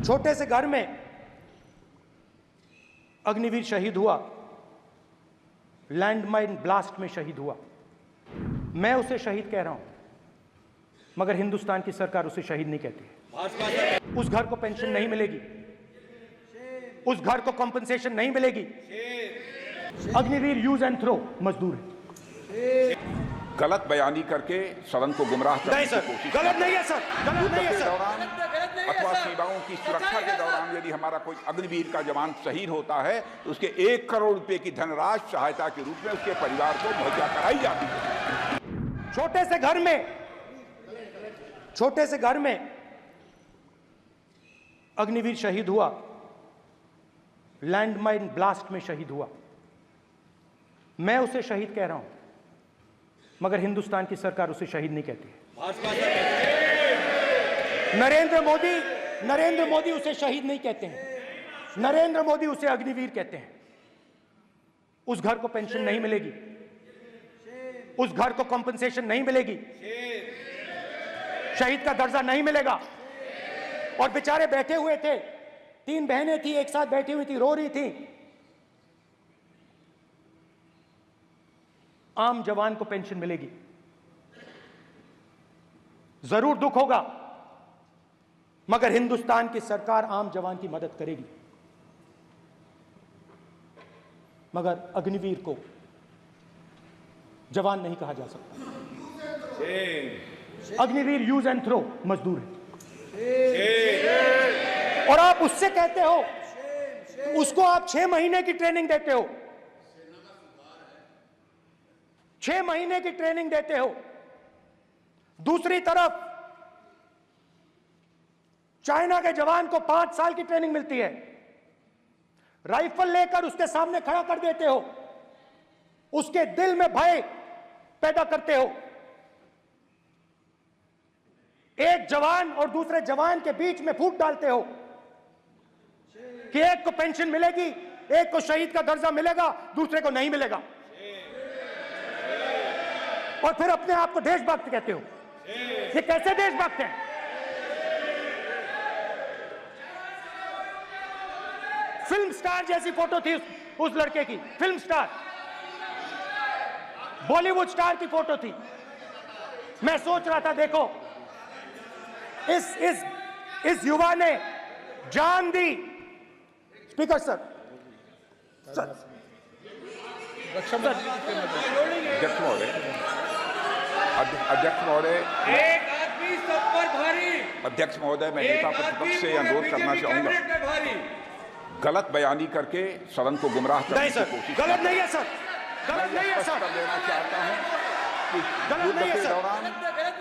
छोटे से घर में अग्निवीर शहीद हुआ, लैंडमाइन ब्लास्ट में शहीद हुआ। मैं उसे शहीद कह रहा हूं, मगर हिंदुस्तान की सरकार उसे शहीद नहीं कहती। उस घर को पेंशन नहीं मिलेगी, उस घर को कॉम्पेंसेशन नहीं मिलेगी। अग्निवीर यूज एंड थ्रो मजदूर है। गलत बयानी करके सदन को गुमराह करने की कोशिश गलत नहीं है सर, गलत नहीं है के सर। दौरान अथवा सीमाओं की सुरक्षा के दौरान यदि हमारा कोई अग्निवीर का जवान शहीद होता है तो उसके 1 करोड़ रुपए की धनराशि सहायता के रूप में उसके परिवार को मुहैया कराई जाती है। छोटे से घर में अग्निवीर शहीद हुआ, लैंडमाइन ब्लास्ट में शहीद हुआ। मैं उसे शहीद कह रहा हूं, मगर हिंदुस्तान की सरकार उसे शहीद नहीं कहती। नरेंद्र मोदी उसे शहीद नहीं कहते हैं। नरेंद्र मोदी उसे अग्निवीर कहते हैं। उस घर को पेंशन नहीं मिलेगी, उस घर को कॉम्पेंसेशन नहीं मिलेगी, शहीद का दर्जा नहीं मिलेगा। और बेचारे बैठे हुए थे, 3 बहनें थी, एक साथ बैठी हुई थी, रो रही थी। आम जवान को पेंशन मिलेगी, जरूर दुख होगा, मगर हिंदुस्तान की सरकार आम जवान की मदद करेगी। मगर अग्निवीर को जवान नहीं कहा जा सकता। अग्निवीर यूज एंड थ्रो मजदूर है। और आप उससे कहते हो, उसको आप 6 महीने की ट्रेनिंग देते हो, 6 महीने की ट्रेनिंग देते हो। दूसरी तरफ चाइना के जवान को 5 साल की ट्रेनिंग मिलती है। राइफल लेकर उसके सामने खड़ा कर देते हो, उसके दिल में भय पैदा करते हो। एक जवान और दूसरे जवान के बीच में फूट डालते हो कि एक को पेंशन मिलेगी, एक को शहीद का दर्जा मिलेगा, दूसरे को नहीं मिलेगा। और फिर अपने आप को देशभक्त कहते हो। ये कैसे देशभक्त हैं? फिल्म स्टार जैसी फोटो थी उस लड़के की, फिल्म स्टार, बॉलीवुड स्टार की फोटो थी। मैं सोच रहा था, देखो इस युवा ने जान दी। स्पीकर सर, अध्यक्ष महोदय, एक आदमी सब पर भारी। अध्यक्ष महोदय, मैं नेता प्रतिपक्ष से अनुरोध करना चाहूंगा, गलत बयानी करके सदन को गुमराह करने की कोशिश गलत नहीं है सर, गलत नहीं है सर। लेना चाहता हूं कि युद्ध के दौरान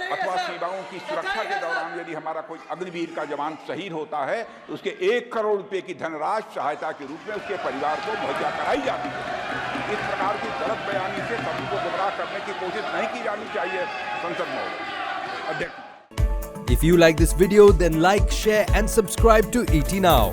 अथवा सीमाओं की सुरक्षा के दौरान यदि हमारा कोई अग्निवीर का जवान शहीद होता है तो उसके 1 करोड़ रुपए की धनराशि सहायता के रूप में उसके परिवार को मुहैया कराई जाती है। इस प्रकार की गलत बयानी से सभी को गुमराह करने की कोशिश नहीं की जानी चाहिए। संसद महोदय, अध्यक्ष। If you like this video, then like, share and subscribe to ET Now.